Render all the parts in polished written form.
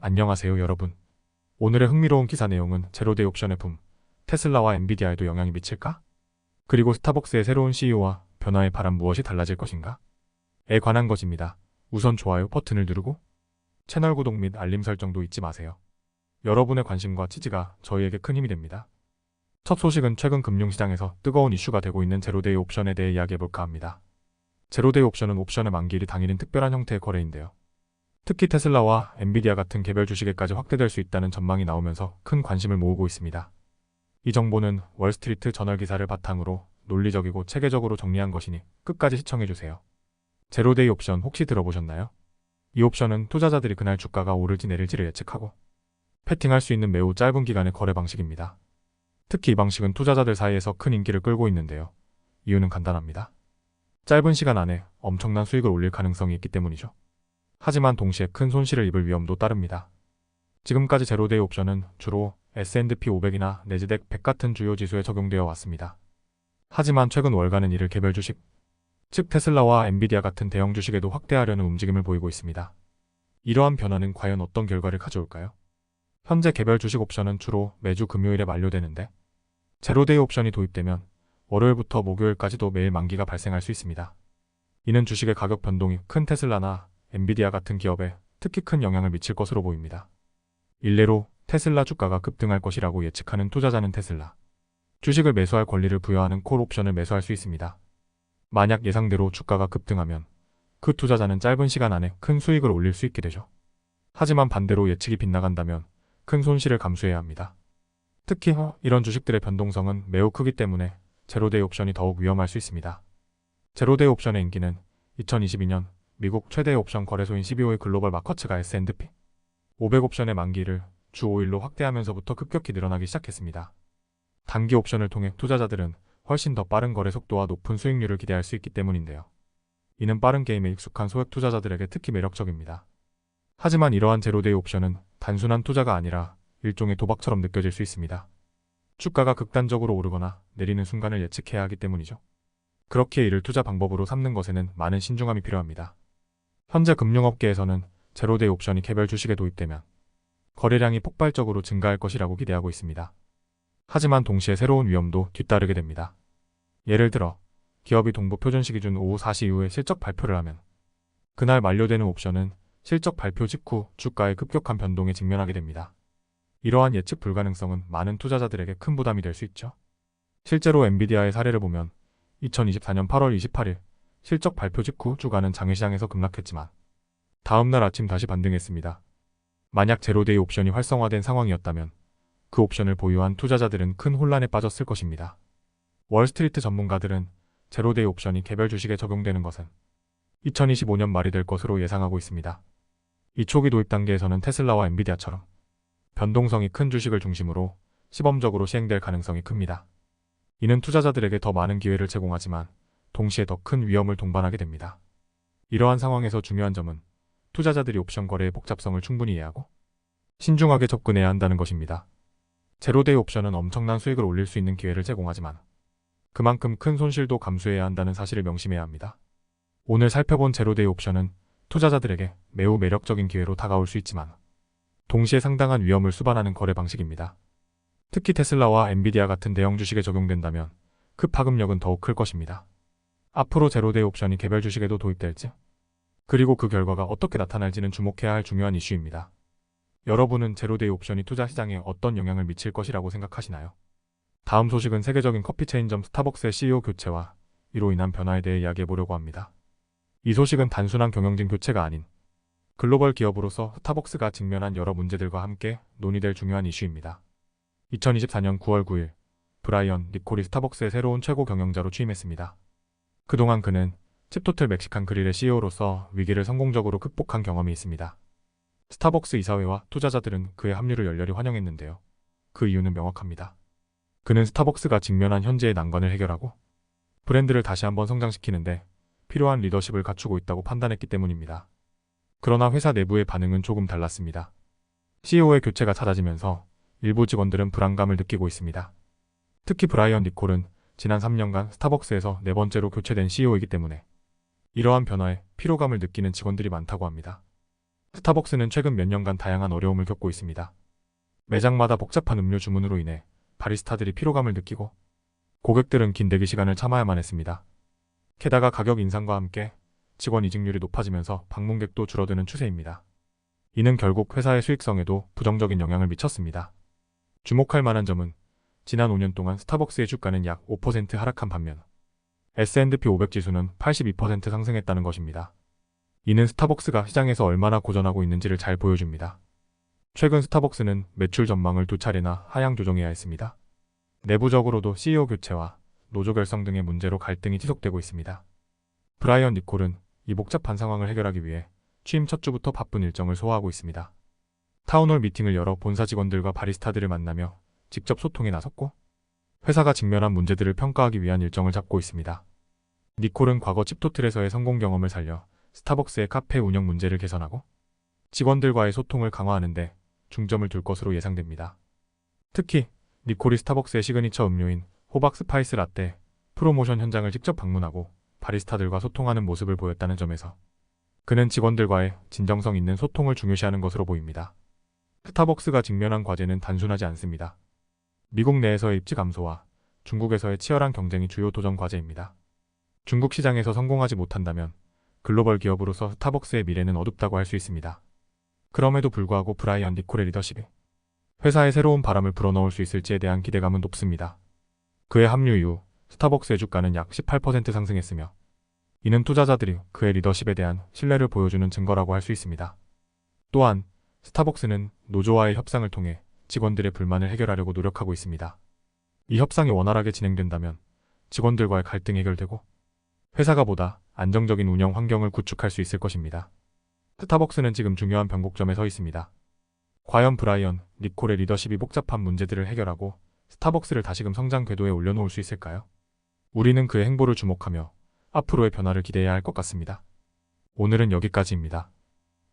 안녕하세요 여러분. 오늘의 흥미로운 기사 내용은 제로데이 옵션의 붐, 테슬라와 엔비디아에도 영향이 미칠까? 그리고 스타벅스의 새로운 CEO와 변화에 바람 무엇이 달라질 것인가? 에 관한 것입니다. 우선 좋아요 버튼을 누르고 채널 구독 및 알림 설정도 잊지 마세요. 여러분의 관심과 지지가 저희에게 큰 힘이 됩니다. 첫 소식은 최근 금융시장에서 뜨거운 이슈가 되고 있는 제로데이 옵션에 대해 이야기해볼까 합니다. 제로데이 옵션은 옵션의 만기일이 당일인 특별한 형태의 거래인데요. 특히 테슬라와 엔비디아 같은 개별 주식에까지 확대될 수 있다는 전망이 나오면서 큰 관심을 모으고 있습니다. 이 정보는 월스트리트 저널 기사를 바탕으로 논리적이고 체계적으로 정리한 것이니 끝까지 시청해주세요. 제로데이 옵션 혹시 들어보셨나요? 이 옵션은 투자자들이 그날 주가가 오를지 내릴지를 예측하고 패팅할 수 있는 매우 짧은 기간의 거래 방식입니다. 특히 이 방식은 투자자들 사이에서 큰 인기를 끌고 있는데요. 이유는 간단합니다. 짧은 시간 안에 엄청난 수익을 올릴 가능성이 있기 때문이죠. 하지만 동시에 큰 손실을 입을 위험도 따릅니다. 지금까지 제로데이 옵션은 주로 S&P 500이나 내지덱 100 같은 주요 지수에 적용되어 왔습니다. 하지만 최근 월간은 이를 개별 주식, 즉 테슬라와 엔비디아 같은 대형 주식에도 확대하려는 움직임을 보이고 있습니다. 이러한 변화는 과연 어떤 결과를 가져올까요? 현재 개별 주식 옵션은 주로 매주 금요일에 만료되는데 제로데이 옵션이 도입되면 월요일부터 목요일까지도 매일 만기가 발생할 수 있습니다. 이는 주식의 가격 변동이 큰 테슬라나 엔비디아 같은 기업에 특히 큰 영향을 미칠 것으로 보입니다. 일례로 테슬라 주가가 급등할 것이라고 예측하는 투자자는 테슬라 주식을 매수할 권리를 부여하는 콜 옵션을 매수할 수 있습니다. 만약 예상대로 주가가 급등하면 그 투자자는 짧은 시간 안에 큰 수익을 올릴 수 있게 되죠. 하지만 반대로 예측이 빗나간다면 큰 손실을 감수해야 합니다. 특히 이런 주식들의 변동성은 매우 크기 때문에 제로데이 옵션이 더욱 위험할 수 있습니다. 제로데이 옵션의 인기는 2022년 미국 최대 옵션 거래소인 CBO의 글로벌 마커츠가 S&P 500 옵션의 만기를 주 5일로 확대하면서부터 급격히 늘어나기 시작했습니다. 단기 옵션을 통해 투자자들은 훨씬 더 빠른 거래 속도와 높은 수익률을 기대할 수 있기 때문인데요. 이는 빠른 게임에 익숙한 소액 투자자들에게 특히 매력적입니다. 하지만 이러한 제로데이 옵션은 단순한 투자가 아니라 일종의 도박처럼 느껴질 수 있습니다. 주가가 극단적으로 오르거나 내리는 순간을 예측해야 하기 때문이죠. 그렇기에 이를 투자 방법으로 삼는 것에는 많은 신중함이 필요합니다. 현재 금융업계에서는 제로데이 옵션이 개별 주식에 도입되면 거래량이 폭발적으로 증가할 것이라고 기대하고 있습니다. 하지만 동시에 새로운 위험도 뒤따르게 됩니다. 예를 들어 기업이 동부 표준시 기준 오후 4시 이후에 실적 발표를 하면 그날 만료되는 옵션은 실적 발표 직후 주가의 급격한 변동에 직면하게 됩니다. 이러한 예측 불가능성은 많은 투자자들에게 큰 부담이 될 수 있죠. 실제로 엔비디아의 사례를 보면 2024년 8월 28일 실적 발표 직후 주가는 장외시장에서 급락했지만 다음날 아침 다시 반등했습니다. 만약 제로데이 옵션이 활성화된 상황이었다면 그 옵션을 보유한 투자자들은 큰 혼란에 빠졌을 것입니다. 월스트리트 전문가들은 제로데이 옵션이 개별 주식에 적용되는 것은 2025년 말이 될 것으로 예상하고 있습니다. 이 초기 도입 단계에서는 테슬라와 엔비디아처럼 변동성이 큰 주식을 중심으로 시범적으로 시행될 가능성이 큽니다. 이는 투자자들에게 더 많은 기회를 제공하지만 동시에 더 큰 위험을 동반하게 됩니다. 이러한 상황에서 중요한 점은 투자자들이 옵션 거래의 복잡성을 충분히 이해하고 신중하게 접근해야 한다는 것입니다. 제로데이 옵션은 엄청난 수익을 올릴 수 있는 기회를 제공하지만 그만큼 큰 손실도 감수해야 한다는 사실을 명심해야 합니다. 오늘 살펴본 제로데이 옵션은 투자자들에게 매우 매력적인 기회로 다가올 수 있지만 동시에 상당한 위험을 수반하는 거래 방식입니다. 특히 테슬라와 엔비디아 같은 대형 주식에 적용된다면 그 파급력은 더욱 클 것입니다. 앞으로 제로데이 옵션이 개별 주식에도 도입될지 그리고 그 결과가 어떻게 나타날지는 주목해야 할 중요한 이슈입니다. 여러분은 제로데이 옵션이 투자 시장에 어떤 영향을 미칠 것이라고 생각하시나요? 다음 소식은 세계적인 커피 체인점 스타벅스의 CEO 교체와 이로 인한 변화에 대해 이야기해보려고 합니다. 이 소식은 단순한 경영진 교체가 아닌 글로벌 기업으로서 스타벅스가 직면한 여러 문제들과 함께 논의될 중요한 이슈입니다. 2024년 9월 9일 브라이언 니콜이 스타벅스의 새로운 최고 경영자로 취임했습니다. 그동안 그는 칩토틀 멕시칸 그릴의 CEO로서 위기를 성공적으로 극복한 경험이 있습니다. 스타벅스 이사회와 투자자들은 그의 합류를 열렬히 환영했는데요. 그 이유는 명확합니다. 그는 스타벅스가 직면한 현재의 난관을 해결하고 브랜드를 다시 한번 성장시키는데 필요한 리더십을 갖추고 있다고 판단했기 때문입니다. 그러나 회사 내부의 반응은 조금 달랐습니다. CEO의 교체가 잦아지면서 일부 직원들은 불안감을 느끼고 있습니다. 특히 브라이언 니콜은 지난 3년간 스타벅스에서 4번째로 교체된 CEO이기 때문에 이러한 변화에 피로감을 느끼는 직원들이 많다고 합니다. 스타벅스는 최근 몇 년간 다양한 어려움을 겪고 있습니다. 매장마다 복잡한 음료 주문으로 인해 바리스타들이 피로감을 느끼고 고객들은 긴 대기 시간을 참아야만 했습니다. 게다가 가격 인상과 함께 직원 이직률이 높아지면서 방문객도 줄어드는 추세입니다. 이는 결국 회사의 수익성에도 부정적인 영향을 미쳤습니다. 주목할 만한 점은 지난 5년 동안 스타벅스의 주가는 약 5% 하락한 반면 S&P 500 지수는 82% 상승했다는 것입니다. 이는 스타벅스가 시장에서 얼마나 고전하고 있는지를 잘 보여줍니다. 최근 스타벅스는 매출 전망을 2차례나 하향 조정해야 했습니다. 내부적으로도 CEO 교체와 노조 결성 등의 문제로 갈등이 지속되고 있습니다. 브라이언 니콜은 이 복잡한 상황을 해결하기 위해 취임 첫 주부터 바쁜 일정을 소화하고 있습니다. 타운홀 미팅을 열어 본사 직원들과 바리스타들을 만나며 직접 소통에 나섰고 회사가 직면한 문제들을 평가하기 위한 일정을 잡고 있습니다. 니콜은 과거 칩토틀에서의 성공 경험을 살려 스타벅스의 카페 운영 문제를 개선하고 직원들과의 소통을 강화하는 데 중점을 둘 것으로 예상됩니다. 특히 니콜이 스타벅스의 시그니처 음료인 호박 스파이스 라떼 프로모션 현장을 직접 방문하고 바리스타들과 소통하는 모습을 보였다는 점에서 그는 직원들과의 진정성 있는 소통을 중요시하는 것으로 보입니다. 스타벅스가 직면한 과제는 단순하지 않습니다. 미국 내에서의 입지 감소와 중국에서의 치열한 경쟁이 주요 도전 과제입니다. 중국 시장에서 성공하지 못한다면 글로벌 기업으로서 스타벅스의 미래는 어둡다고 할 수 있습니다. 그럼에도 불구하고 브라이언 니콜의 리더십이 회사에 새로운 바람을 불어넣을 수 있을지에 대한 기대감은 높습니다. 그의 합류 이후 스타벅스의 주가는 약 18% 상승했으며 이는 투자자들이 그의 리더십에 대한 신뢰를 보여주는 증거라고 할 수 있습니다. 또한 스타벅스는 노조와의 협상을 통해 직원들의 불만을 해결하려고 노력하고 있습니다. 이 협상이 원활하게 진행된다면 직원들과의 갈등이 해결되고 회사가 보다 안정적인 운영 환경을 구축할 수 있을 것입니다. 스타벅스는 지금 중요한 변곡점에 서 있습니다. 과연 브라이언 니콜의 리더십이 복잡한 문제들을 해결하고 스타벅스를 다시금 성장 궤도에 올려놓을 수 있을까요? 우리는 그의 행보를 주목하며 앞으로의 변화를 기대해야 할 것 같습니다. 오늘은 여기까지입니다.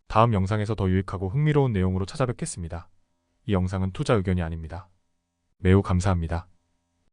다음 영상에서 더 유익하고 흥미로운 내용으로 찾아뵙겠습니다. 이 영상은 투자 의견이 아닙니다. 매우 감사합니다.